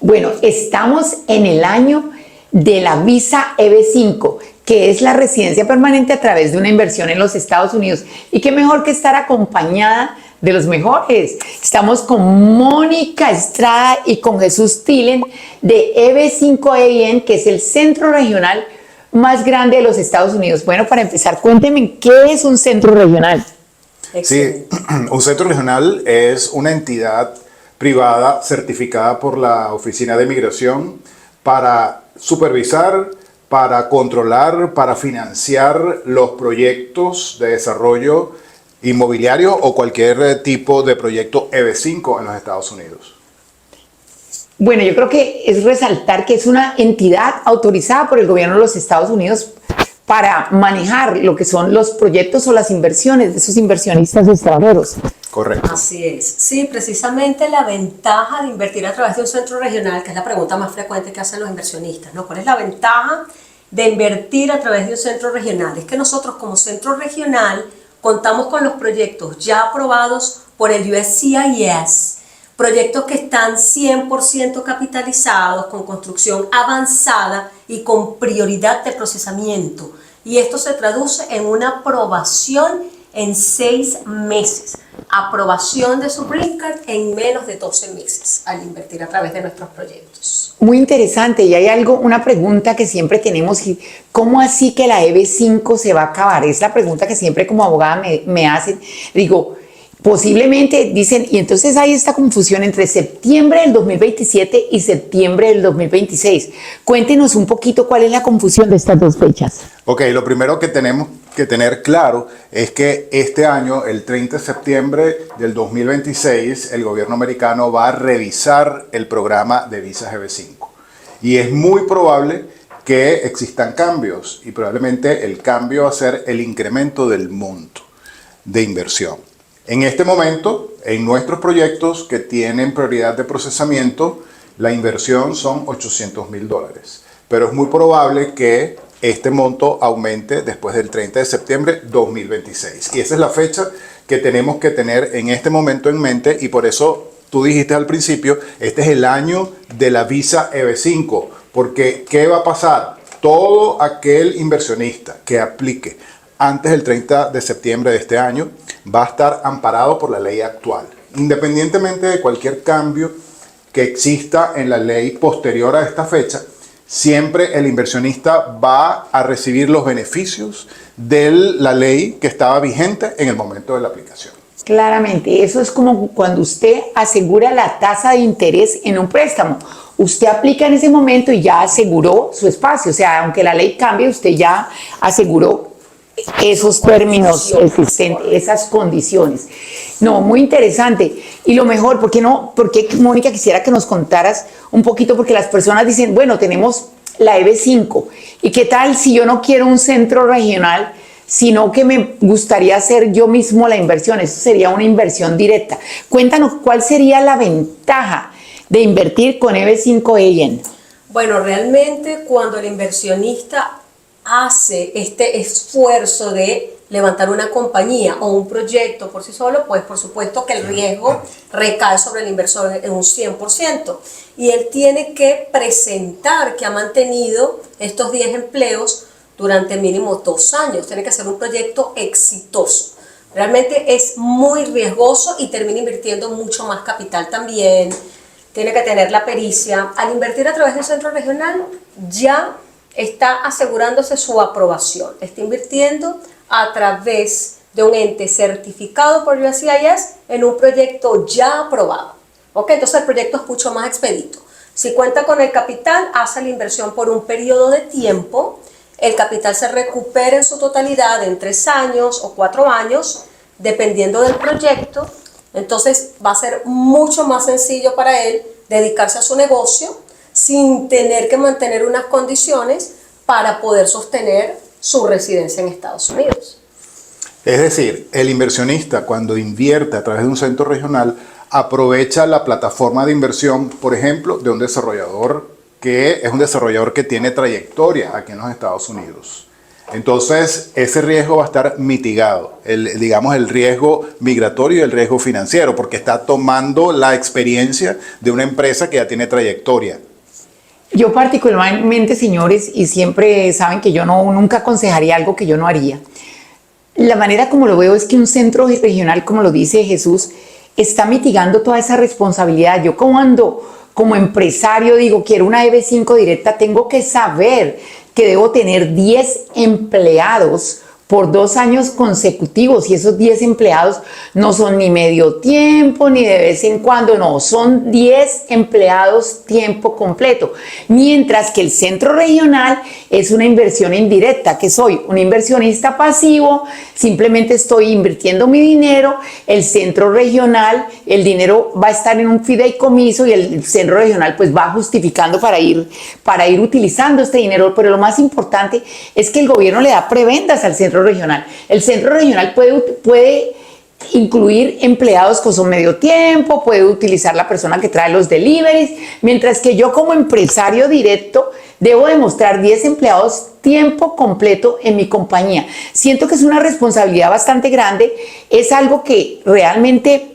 Bueno, estamos en el año de la visa EB5, que es la residencia permanente a través de una inversión en los Estados Unidos. Y qué mejor que estar acompañada de los mejores. Estamos con Mónica Estrada y con Jesús Tilen de EB5 EIN, que es el centro regional más grande de los Estados Unidos. Bueno, para empezar, cuéntenme, ¿qué es un centro regional? Sí, un centro regional es una entidad privada certificada por la Oficina de Migración para supervisar, para controlar, para financiar los proyectos de desarrollo inmobiliario o cualquier tipo de proyecto EB5 en los Estados Unidos. Bueno, yo creo que es resaltar que es una entidad autorizada por el gobierno de los Estados Unidos para manejar lo que son los proyectos o las inversiones de esos inversionistas extranjeros. Correcto. Así es. Sí, precisamente la ventaja de invertir a través de un centro regional, que es la pregunta más frecuente que hacen los inversionistas, ¿no? ¿Cuál es la ventaja de invertir a través de un centro regional? Es que nosotros como centro regional contamos con los proyectos ya aprobados por el USCIS, proyectos que están 100% capitalizados, con construcción avanzada y con prioridad de procesamiento. Y esto se traduce en una aprobación en 6 meses. Aprobación de su Green Card en menos de 12 meses al invertir a través de nuestros proyectos. Muy interesante. Y hay una pregunta que siempre tenemos, ¿cómo así que la EB5 se va a acabar? Es la pregunta que siempre como abogada me hacen. Digo, posiblemente dicen, y entonces hay esta confusión entre septiembre del 2027 y septiembre del 2026. Cuéntenos un poquito cuál es la confusión de estas dos fechas. Ok, lo primero que tenemos que tener claro es que este año, el 30 de septiembre del 2026, el gobierno americano va a revisar el programa de visas EB5. Y es muy probable que existan cambios y probablemente el cambio va a ser el incremento del monto de inversión. En este momento, en nuestros proyectos que tienen prioridad de procesamiento, la inversión son $800,000. Pero es muy probable que este monto aumente después del 30 de septiembre de 2026. Y esa es la fecha que tenemos que tener en este momento en mente y por eso tú dijiste al principio, este es el año de la visa EB5. Porque, ¿qué va a pasar? Todo aquel inversionista que aplique antes del 30 de septiembre de este año va a estar amparado por la ley actual. Independientemente de cualquier cambio que exista en la ley posterior a esta fecha, siempre el inversionista va a recibir los beneficios de la ley que estaba vigente en el momento de la aplicación. Claramente, eso es como cuando usted asegura la tasa de interés en un préstamo. Usted aplica en ese momento y ya aseguró su espacio. O sea, aunque la ley cambie, usted ya aseguró esos términos existentes, esas condiciones. No, muy interesante. Y lo mejor, ¿por qué no? Porque, Mónica, quisiera que nos contaras un poquito, porque las personas dicen, bueno, tenemos la EB5, ¿y qué tal si yo no quiero un centro regional, sino que me gustaría hacer yo mismo la inversión? Eso sería una inversión directa. Cuéntanos, ¿cuál sería la ventaja de invertir con EB5 EIN? Bueno, realmente cuando el inversionista hace este esfuerzo de levantar una compañía o un proyecto por sí solo, pues por supuesto que el riesgo recae sobre el inversor en un 100%. Y él tiene que presentar que ha mantenido estos 10 empleos durante mínimo 2 años. Tiene que ser un proyecto exitoso. Realmente es muy riesgoso y termina invirtiendo mucho más capital también. Tiene que tener la pericia. Al invertir a través del centro regional ya está asegurándose su aprobación. Está invirtiendo a través de un ente certificado por USCIS en un proyecto ya aprobado. ¿Ok? Entonces el proyecto es mucho más expedito. Si cuenta con el capital, hace la inversión por un periodo de tiempo. El capital se recupera en su totalidad en 3 años o 4 años, dependiendo del proyecto. Entonces va a ser mucho más sencillo para él dedicarse a su negocio sin tener que mantener unas condiciones para poder sostener su residencia en Estados Unidos. Es decir, el inversionista cuando invierte a través de un centro regional aprovecha la plataforma de inversión, por ejemplo, de un desarrollador que es un desarrollador que tiene trayectoria aquí en los Estados Unidos. Entonces, ese riesgo va a estar mitigado, digamos el riesgo migratorio y el riesgo financiero, porque está tomando la experiencia de una empresa que ya tiene trayectoria. Yo particularmente, señores, y siempre saben que yo nunca aconsejaría algo que yo no haría. La manera como lo veo es que un centro regional, como lo dice Jesús, está mitigando toda esa responsabilidad. Yo como empresario digo, quiero una EB5 directa, tengo que saber que debo tener 10 empleados por 2 años consecutivos, y esos 10 empleados no son ni medio tiempo ni de vez en cuando, no, son 10 empleados tiempo completo, mientras que el centro regional es una inversión indirecta, que soy un inversionista pasivo, simplemente estoy invirtiendo mi dinero. El centro regional, el dinero va a estar en un fideicomiso y el centro regional pues va justificando para ir utilizando este dinero, pero lo más importante es que el gobierno le da prebendas al centro regional. El centro regional puede incluir empleados que son medio tiempo, puede utilizar la persona que trae los deliveries, mientras que yo como empresario directo debo demostrar 10 empleados tiempo completo en mi compañía. Siento que es una responsabilidad bastante grande, es algo que realmente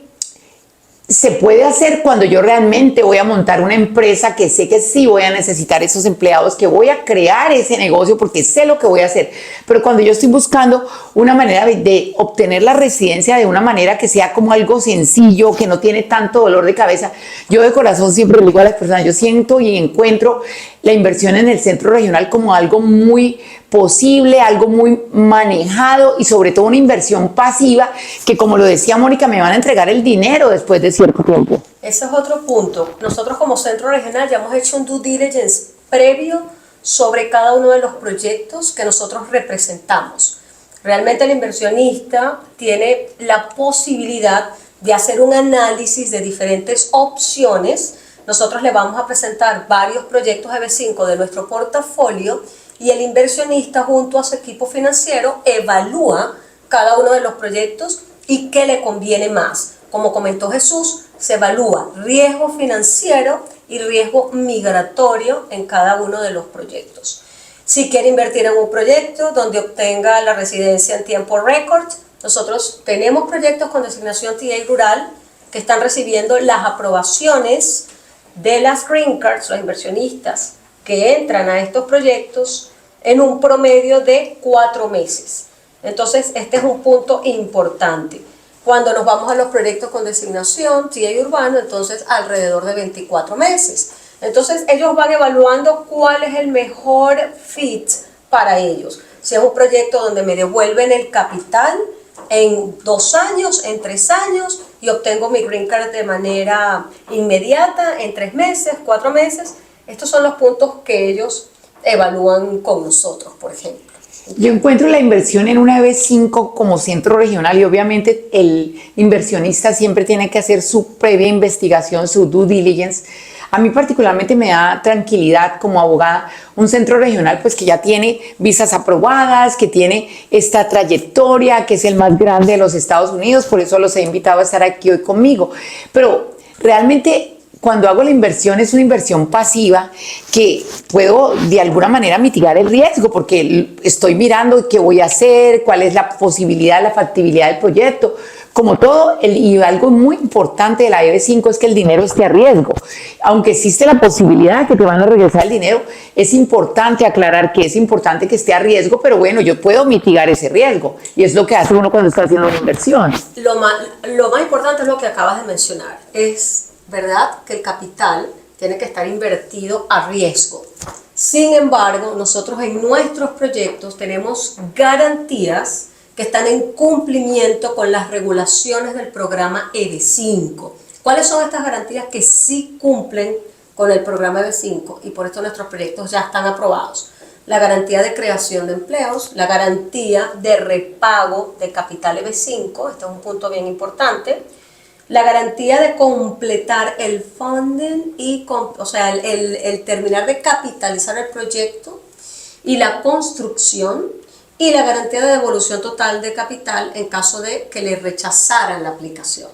se puede hacer cuando yo realmente voy a montar una empresa que sé que sí voy a necesitar esos empleados, que voy a crear ese negocio porque sé lo que voy a hacer. Pero cuando yo estoy buscando una manera de obtener la residencia de una manera que sea como algo sencillo, que no tiene tanto dolor de cabeza, yo de corazón siempre le digo a las personas, yo siento y encuentro la inversión en el centro regional como algo muy posible, algo muy manejado y sobre todo una inversión pasiva que, como lo decía Mónica, me van a entregar el dinero después de cierto tiempo. Ese es otro punto. Nosotros como centro regional ya hemos hecho un due diligence previo sobre cada uno de los proyectos que nosotros representamos. Realmente el inversionista tiene la posibilidad de hacer un análisis de diferentes opciones. Nosotros le vamos a presentar varios proyectos EB5 de nuestro portafolio y el inversionista junto a su equipo financiero evalúa cada uno de los proyectos y qué le conviene más. Como comentó Jesús, se evalúa riesgo financiero y riesgo migratorio en cada uno de los proyectos. Si quiere invertir en un proyecto donde obtenga la residencia en tiempo récord, nosotros tenemos proyectos con designación TA rural que están recibiendo las aprobaciones de las green cards, los inversionistas que entran a estos proyectos en un promedio de 4 meses. Entonces, este es un punto importante. Cuando nos vamos a los proyectos con designación TA urbano, entonces alrededor de 24 meses. Entonces, ellos van evaluando cuál es el mejor fit para ellos. Si es un proyecto donde me devuelven el capital en 2 años, en 3 años, y obtengo mi green card de manera inmediata, en 3 meses, 4 meses, estos son los puntos que ellos evalúan con nosotros, por ejemplo. Yo encuentro la inversión en una EB5 como centro regional y obviamente el inversionista siempre tiene que hacer su previa investigación, su due diligence. A mí particularmente me da tranquilidad como abogada un centro regional pues que ya tiene visas aprobadas, que tiene esta trayectoria, que es el más grande de los Estados Unidos, por eso los he invitado a estar aquí hoy conmigo. Pero realmente cuando hago la inversión es una inversión pasiva que puedo de alguna manera mitigar el riesgo porque estoy mirando qué voy a hacer, cuál es la posibilidad, la factibilidad del proyecto. Como todo, y algo muy importante de la EB5 es que el dinero esté a riesgo. Aunque existe la posibilidad de que te van a regresar el dinero, es importante aclarar que es importante que esté a riesgo, pero bueno, yo puedo mitigar ese riesgo. Y es lo que hace uno cuando está haciendo una inversión. Lo más importante es lo que acabas de mencionar. Es verdad que el capital tiene que estar invertido a riesgo. Sin embargo, nosotros en nuestros proyectos tenemos garantías que están en cumplimiento con las regulaciones del programa EB5. ¿Cuáles son estas garantías que sí cumplen con el programa EB5? Y por esto nuestros proyectos ya están aprobados. La garantía de creación de empleos, la garantía de repago de capital EB5, este es un punto bien importante, la garantía de completar el funding, el terminar de capitalizar el proyecto y la construcción, y la garantía de devolución total de capital en caso de que le rechazaran la aplicación.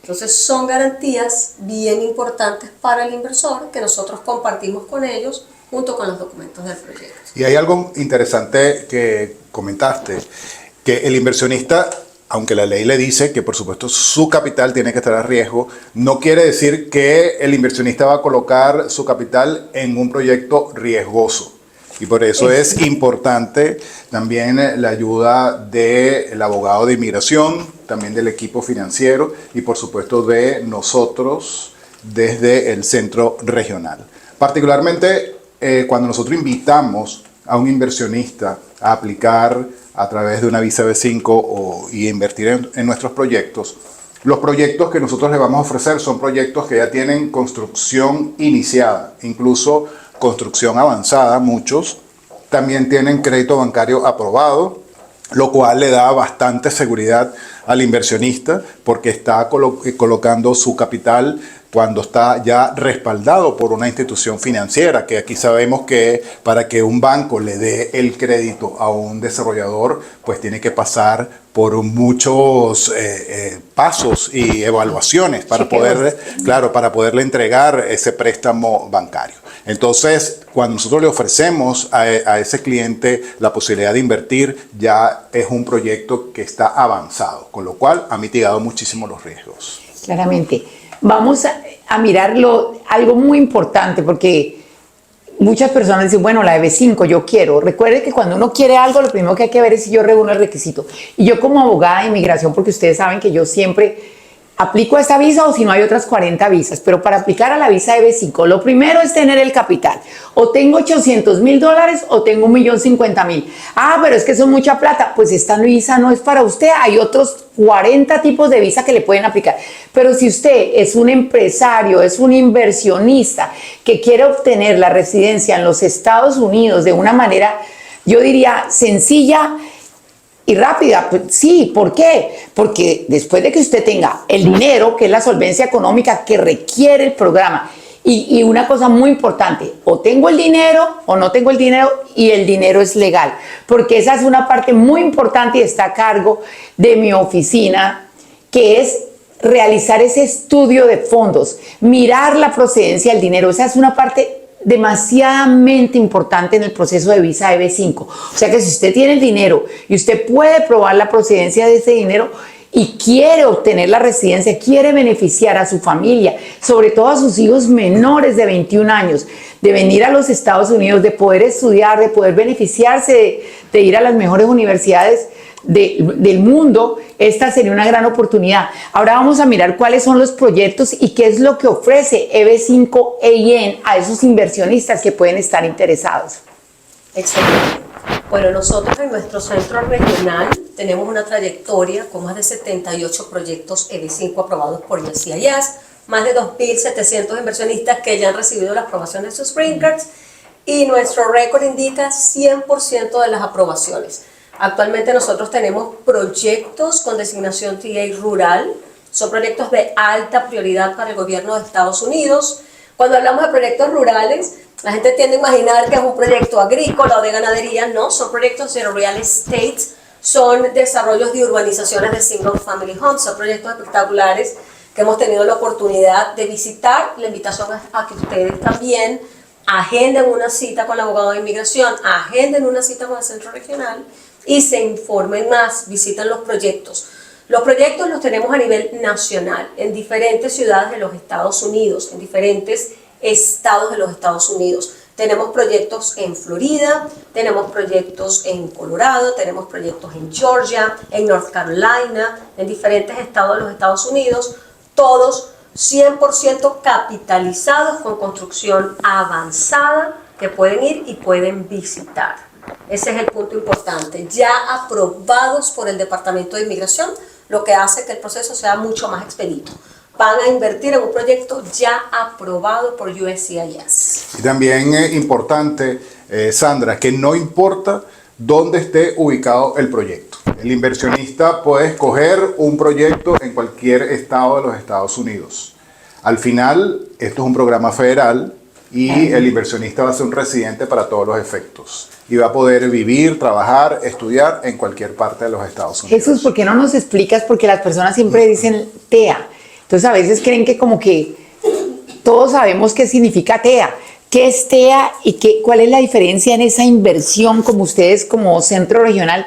Entonces son garantías bien importantes para el inversor que nosotros compartimos con ellos junto con los documentos del proyecto. Y hay algo interesante que comentaste, que el inversionista, aunque la ley le dice que por supuesto su capital tiene que estar a riesgo, no quiere decir que el inversionista va a colocar su capital en un proyecto riesgoso. Y por eso es importante también la ayuda del abogado de inmigración, también del equipo financiero y por supuesto de nosotros desde el centro regional. Particularmente cuando nosotros invitamos a un inversionista a aplicar a través de una visa B5 y invertir en nuestros proyectos, los proyectos que nosotros le vamos a ofrecer son proyectos que ya tienen construcción iniciada, incluso construcción avanzada, muchos también tienen crédito bancario aprobado, lo cual le da bastante seguridad al inversionista porque está colocando su capital cuando está ya respaldado por una institución financiera, que aquí sabemos que para que un banco le dé el crédito a un desarrollador, pues tiene que pasar por muchos pasos y evaluaciones para poder, claro, para poderle entregar ese préstamo bancario. Entonces, cuando nosotros le ofrecemos a ese cliente la posibilidad de invertir, ya es un proyecto que está avanzado, con lo cual ha mitigado muchísimo los riesgos. Claramente. Vamos a mirarlo, algo muy importante, porque muchas personas dicen, bueno, la de B5 yo quiero. Recuerde que cuando uno quiere algo, lo primero que hay que ver es si yo reúno el requisito. Y yo como abogada de inmigración, porque ustedes saben que yo siempre aplico a esta visa o si no hay otras 40 visas, pero para aplicar a la visa de B5, lo primero es tener el capital. O tengo $800,000 o tengo $1,050,000. Ah, pero es que son mucha plata. Pues esta visa no es para usted. Hay otros 40 tipos de visa que le pueden aplicar. Pero si usted es un empresario, es un inversionista que quiere obtener la residencia en los Estados Unidos de una manera, yo diría, sencilla y rápida, pues sí, ¿por qué? Porque después de que usted tenga el dinero, que es la solvencia económica que requiere el programa, y una cosa muy importante, o tengo el dinero o no tengo el dinero, y el dinero es legal, porque esa es una parte muy importante y está a cargo de mi oficina, que es realizar ese estudio de fondos, mirar la procedencia del dinero. Esa es una parte demasiadamente importante en el proceso de visa de B5. O sea que si usted tiene el dinero y usted puede probar la procedencia de ese dinero y quiere obtener la residencia, quiere beneficiar a su familia, sobre todo a sus hijos menores de 21 años, de venir a los Estados Unidos, de poder estudiar, de poder beneficiarse de ir a las mejores universidades del mundo, esta sería una gran oportunidad. Ahora vamos a mirar cuáles son los proyectos y qué es lo que ofrece EB5 EIN a esos inversionistas que pueden estar interesados. Excelente. Bueno, nosotros en nuestro centro regional tenemos una trayectoria con más de 78 proyectos EB5 aprobados por USCIS, más de 2.700 inversionistas que ya han recibido la aprobación de sus green cards y nuestro récord indica 100% de las aprobaciones. Actualmente nosotros tenemos proyectos con designación TA rural, son proyectos de alta prioridad para el gobierno de Estados Unidos. Cuando hablamos de proyectos rurales, la gente tiende a imaginar que es un proyecto agrícola o de ganadería. No, son proyectos de real estate, son desarrollos de urbanizaciones de single family homes, son proyectos espectaculares que hemos tenido la oportunidad de visitar. La invitación es a que ustedes también agenden una cita con el abogado de inmigración, agenden una cita con el centro regional y se informen más, visiten los proyectos. Los proyectos los tenemos a nivel nacional, en diferentes ciudades de los Estados Unidos, en diferentes estados de los Estados Unidos. Tenemos proyectos en Florida, tenemos proyectos en Colorado, tenemos proyectos en Georgia, en North Carolina, en diferentes estados de los Estados Unidos, todos 100% capitalizados con construcción avanzada que pueden ir y pueden visitar. Ese es el punto importante, ya aprobados por el Departamento de Inmigración, lo que hace que el proceso sea mucho más expedito. Van a invertir en un proyecto ya aprobado por USCIS. Y también es importante, Sandra, que no importa dónde esté ubicado el proyecto. El inversionista puede escoger un proyecto en cualquier estado de los Estados Unidos. Al final, esto es un programa federal y el inversionista va a ser un residente para todos los efectos. Y va a poder vivir, trabajar, estudiar en cualquier parte de los Estados Unidos. Jesús, ¿por qué no nos explicas? Porque las personas siempre dicen TEA. Entonces a veces creen que como que todos sabemos qué significa TEA. ¿qué es TEA y cuál es la diferencia en esa inversión como ustedes como centro regional?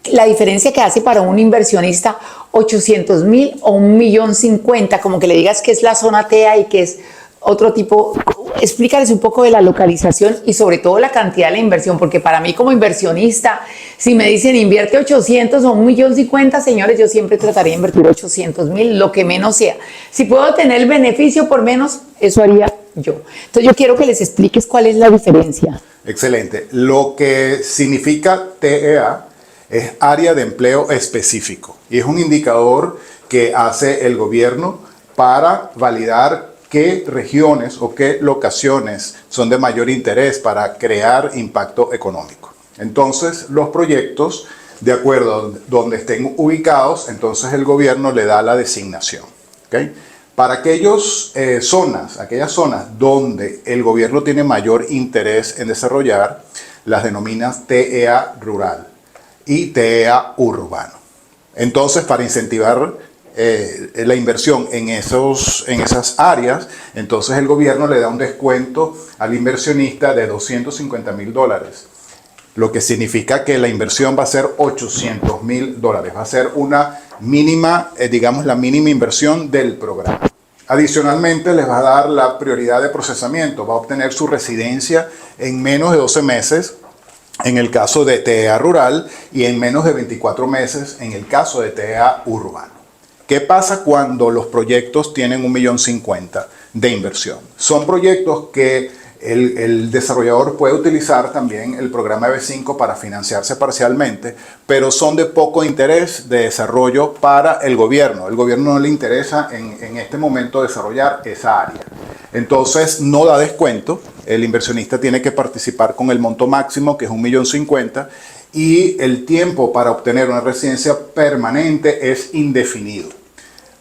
La diferencia que hace para un inversionista 800.000 o 1.050.000, como que le digas que es la zona TEA y que es otro tipo. Explícales un poco de la localización y sobre todo la cantidad de la inversión, porque para mí como inversionista, si me dicen invierte 800 o 1.050.000, señores, yo siempre trataría de invertir 800.000, lo que menos sea. Si puedo tener el beneficio por menos, eso haría yo. Entonces yo quiero que les expliques cuál es la diferencia. Excelente. Lo que significa TEA es área de empleo específico y es un indicador que hace el gobierno para validar qué regiones o qué locaciones son de mayor interés para crear impacto económico. Entonces, los proyectos, de acuerdo a donde estén ubicados, entonces el gobierno le da la designación. ¿Okay? Para aquellas zonas donde el gobierno tiene mayor interés en desarrollar, las denomina TEA rural y TEA urbano. Entonces, para incentivar la inversión en esas áreas, entonces el gobierno le da un descuento al inversionista de $250.000, lo que significa que la inversión va a ser $800.000, va a ser una mínima, digamos la mínima inversión del programa. Adicionalmente les va a dar la prioridad de procesamiento, va a obtener su residencia en menos de 12 meses en el caso de TEA rural y en menos de 24 meses en el caso de TEA urbano. ¿Qué pasa cuando los proyectos tienen 1.050.000 de inversión? Son proyectos que el desarrollador puede utilizar también el programa EB5 para financiarse parcialmente, pero son de poco interés de desarrollo para el gobierno. El gobierno no le interesa en este momento desarrollar esa área. Entonces no da descuento, el inversionista tiene que participar con el monto máximo, que es 1.050.000, y el tiempo para obtener una residencia permanente es indefinido.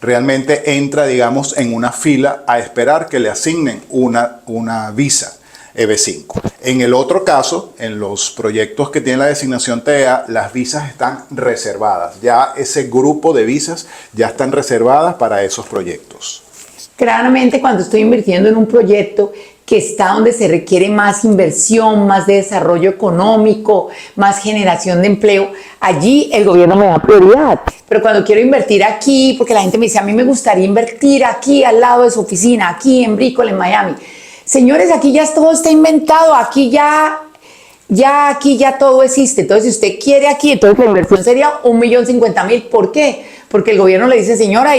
Realmente entra, digamos, en una fila a esperar que le asignen una visa EB5. En el otro caso, en los proyectos que tienen la designación TEA, las visas están reservadas. Ya ese grupo de visas ya están reservadas para esos proyectos. Claramente, cuando estoy invirtiendo en un proyecto que está donde se requiere más inversión, más de desarrollo económico, más generación de empleo, allí el gobierno me da prioridad. Pero cuando quiero invertir aquí, porque la gente me dice, a mí me gustaría invertir aquí al lado de su oficina, aquí en Brickell, en Miami. Señores, aquí ya todo está inventado, aquí ya todo existe. Entonces, si usted quiere aquí, entonces la inversión sería 1.050.000. ¿Por qué? Porque el gobierno le dice, señora,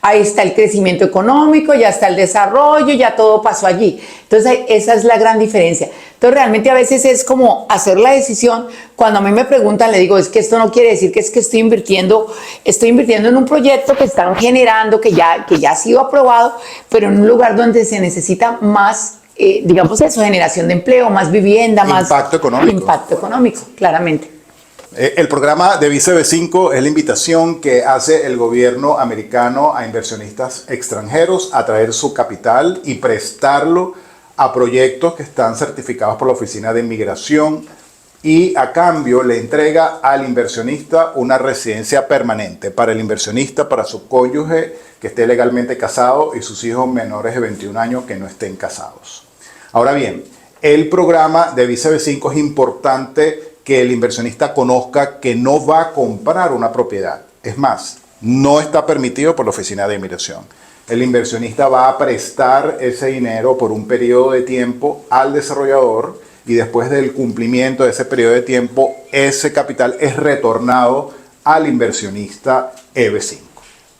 ahí está el crecimiento económico, ya está el desarrollo, ya todo pasó allí. Entonces, esa es la gran diferencia. Entonces, realmente a veces es como hacer la decisión. Cuando a mí me preguntan, le digo, es que esto no quiere decir que es que estoy invirtiendo en un proyecto que están generando, que ya ha sido aprobado, pero en un lugar donde se necesita más, digamos eso, generación de empleo, más vivienda, más impacto económico, claramente. El programa de Visa EB5 es la invitación que hace el gobierno americano a inversionistas extranjeros a traer su capital y prestarlo a proyectos que están certificados por la Oficina de Inmigración, y a cambio le entrega al inversionista una residencia permanente para el inversionista, para su cónyuge que esté legalmente casado y sus hijos menores de 21 años que no estén casados. Ahora bien, el programa de Visa EB5 es importante que el inversionista conozca que no va a comprar una propiedad. Es más, no está permitido por la Oficina de Inmigración. El inversionista va a prestar ese dinero por un periodo de tiempo al desarrollador y después del cumplimiento de ese periodo de tiempo, ese capital es retornado al inversionista EB5.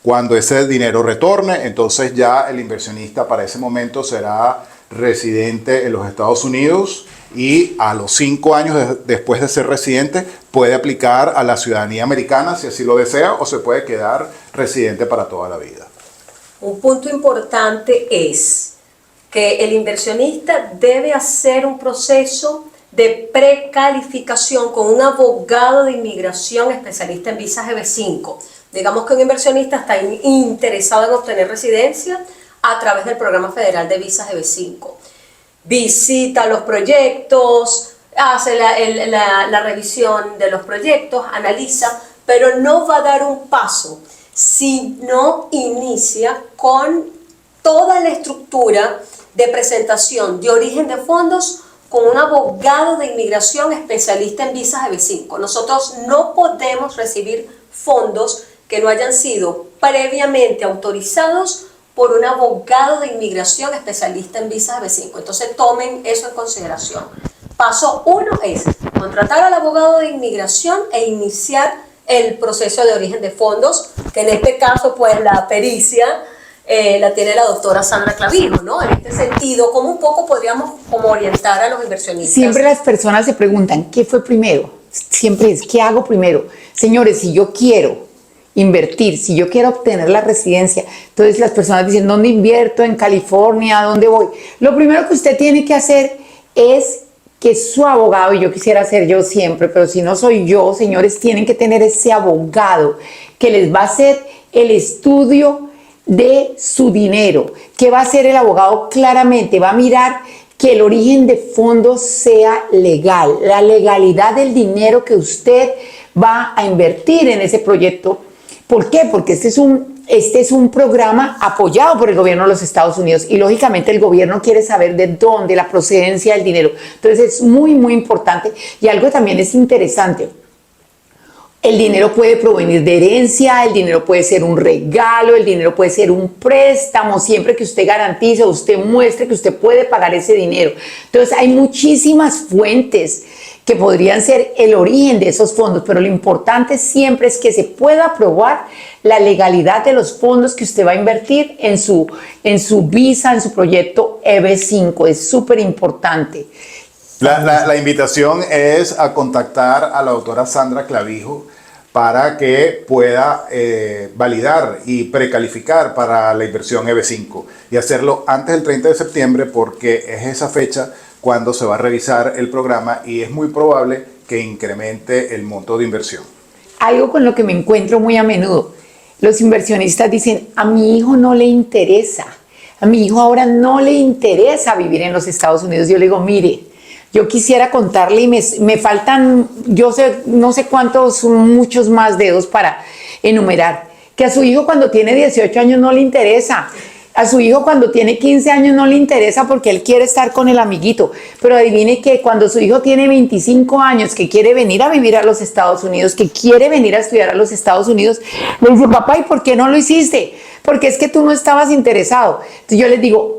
Cuando ese dinero retorne, entonces ya el inversionista para ese momento será residente en los Estados Unidos y a los 5 años después de ser residente puede aplicar a la ciudadanía americana si así lo desea, o se puede quedar residente para toda la vida. Un punto importante es que el inversionista debe hacer un proceso de precalificación con un abogado de inmigración especialista en visas EB5. Digamos que un inversionista está interesado en obtener residencia a través del programa federal de visas EB5. Visita los proyectos, hace la revisión de los proyectos, analiza, pero no va a dar un paso si no inicia con toda la estructura de presentación de origen de fondos con un abogado de inmigración especialista en visas EB5. Nosotros no podemos recibir fondos que no hayan sido previamente autorizados por un abogado de inmigración especialista en visas EB5. Entonces tomen eso en consideración. Paso 1 es contratar al abogado de inmigración e iniciar el proceso de origen de fondos, que en este caso pues la pericia la tiene la doctora Sandra Clavijo, ¿no? En este sentido, ¿cómo un poco podríamos como orientar a los inversionistas? Siempre las personas se preguntan, ¿qué fue primero? Siempre es, ¿qué hago primero? Señores, si yo quiero invertir, si yo quiero obtener la residencia, entonces las personas dicen, ¿dónde invierto? ¿En California? ¿Dónde voy? Lo primero que usted tiene que hacer es que su abogado, y yo quisiera ser yo siempre, pero si no soy yo, señores, tienen que tener ese abogado que les va a hacer el estudio de su dinero. ¿Qué va a hacer el abogado? Claramente va a mirar que el origen de fondos sea legal, la legalidad del dinero que usted va a invertir en ese proyecto. ¿Por qué? Porque este es un programa apoyado por el gobierno de los Estados Unidos y lógicamente el gobierno quiere saber de dónde, la procedencia del dinero. Entonces es muy, muy importante. Y algo que también es interesante, el dinero puede provenir de herencia, el dinero puede ser un regalo, el dinero puede ser un préstamo, siempre que usted garantice, usted muestre que usted puede pagar ese dinero. Entonces hay muchísimas fuentes que podrían ser el origen de esos fondos, pero lo importante siempre es que se pueda probar la legalidad de los fondos que usted va a invertir en su visa, en su proyecto EB5. Es súper importante. La invitación es a contactar a la doctora Sandra Clavijo para que pueda validar y precalificar para la inversión EB5 y hacerlo antes del 30 de septiembre porque es esa fecha cuando se va a revisar el programa y es muy probable que incremente el monto de inversión. Algo con lo que me encuentro muy a menudo, los inversionistas dicen, a mi hijo no le interesa, a mi hijo ahora no le interesa vivir en los Estados Unidos. Yo le digo, mire, yo quisiera contarle y me faltan, no sé cuántos, muchos más dedos para enumerar, que a su hijo cuando tiene 18 años no le interesa, a su hijo cuando tiene 15 años no le interesa porque él quiere estar con el amiguito, pero adivine que cuando su hijo tiene 25 años, que quiere venir a vivir a los Estados Unidos, que quiere venir a estudiar a los Estados Unidos, le dice, papá, ¿y por qué no lo hiciste? Porque es que tú no estabas interesado. Entonces yo les digo,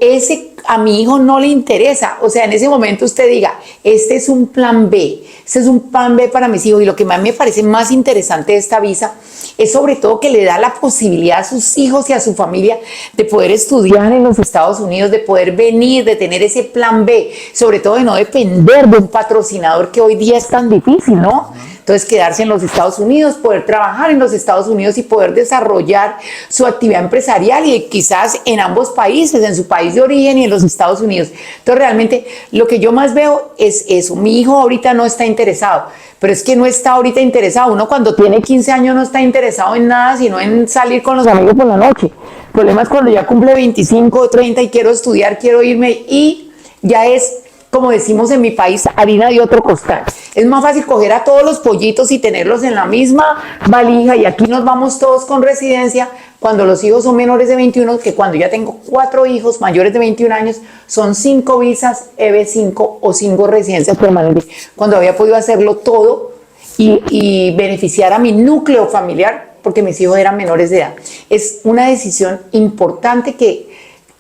a mi hijo no le interesa. O sea, en ese momento usted diga, este es un plan B, este es un plan B para mis hijos. Y lo que más me parece más interesante de esta visa es sobre todo que le da la posibilidad a sus hijos y a su familia de poder estudiar en los Estados Unidos, de poder venir, de tener ese plan B, sobre todo de no depender de un patrocinador que hoy día es tan difícil, ¿no? Entonces quedarse en los Estados Unidos, poder trabajar en los Estados Unidos y poder desarrollar su actividad empresarial y quizás en ambos países, en su país de origen y en los Estados Unidos. Entonces realmente lo que yo más veo es eso. Mi hijo ahorita no está interesado, pero es que no está ahorita interesado. Uno cuando tiene 15 años no está interesado en nada, sino en salir con los amigos por la noche. El problema es cuando ya cumple 25 o 30 y quiero estudiar, quiero irme y ya es, como decimos en mi país, harina de otro costal. Es más fácil coger a todos los pollitos y tenerlos en la misma valija y aquí nos vamos todos con residencia cuando los hijos son menores de 21, que cuando ya tengo 4 hijos mayores de 21 años, son 5 visas EB5 o 5 residencias permanentes, cuando había podido hacerlo todo y beneficiar a mi núcleo familiar porque mis hijos eran menores de edad. Es una decisión importante que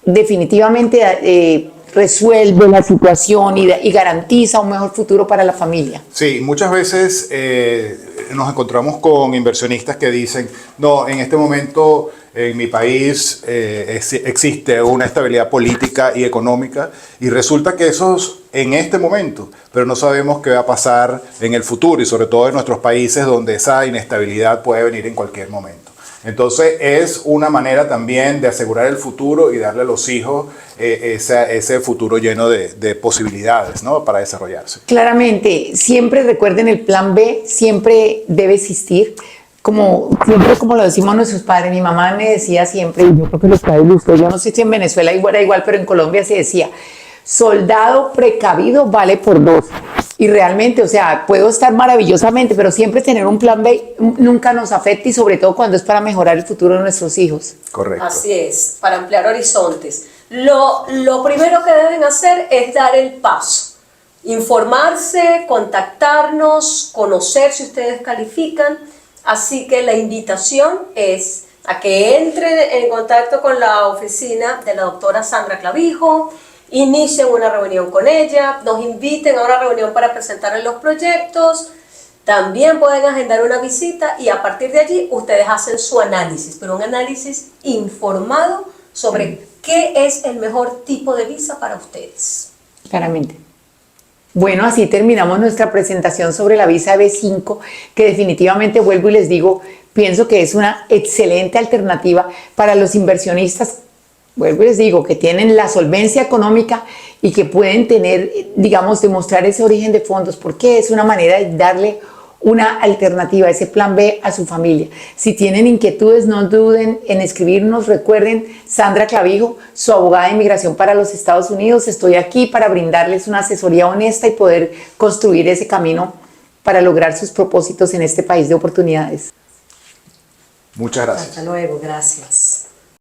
definitivamente resuelve la situación y garantiza un mejor futuro para la familia. Sí, muchas veces nos encontramos con inversionistas que dicen, no, en este momento en mi país existe una estabilidad política y económica y resulta que eso es en este momento, pero no sabemos qué va a pasar en el futuro y sobre todo en nuestros países donde esa inestabilidad puede venir en cualquier momento. Entonces es una manera también de asegurar el futuro y darle a los hijos ese futuro lleno de posibilidades, ¿no?, para desarrollarse. Claramente, siempre recuerden el plan B, siempre debe existir. Siempre como lo decimos nuestros padres, mi mamá me decía siempre, y yo creo que los padres de ustedes, yo no sé si en Venezuela era igual, pero en Colombia se decía, soldado precavido vale por 2. Y realmente, o sea, puedo estar maravillosamente, pero siempre tener un plan B nunca nos afecta y sobre todo cuando es para mejorar el futuro de nuestros hijos. Correcto. Así es, para ampliar horizontes. Lo primero que deben hacer es dar el paso, informarse, contactarnos, conocer si ustedes califican. Así que la invitación es a que entren en contacto con la oficina de la doctora Sandra Clavijo, inicien una reunión con ella, nos inviten a una reunión para presentarles los proyectos. También pueden agendar una visita y a partir de allí ustedes hacen su análisis, pero un análisis informado sobre qué es el mejor tipo de visa para ustedes. Claramente. Bueno, así terminamos nuestra presentación sobre la visa B5, que definitivamente, vuelvo y les digo, pienso que es una excelente alternativa para los inversionistas, vuelvo y les digo, que tienen la solvencia económica y que pueden tener, digamos, demostrar ese origen de fondos, porque es una manera de darle una alternativa, ese plan B a su familia. Si tienen inquietudes, no duden en escribirnos. Recuerden, Sandra Clavijo, su abogada de inmigración para los Estados Unidos. Estoy aquí para brindarles una asesoría honesta y poder construir ese camino para lograr sus propósitos en este país de oportunidades. Muchas gracias. Hasta luego, gracias.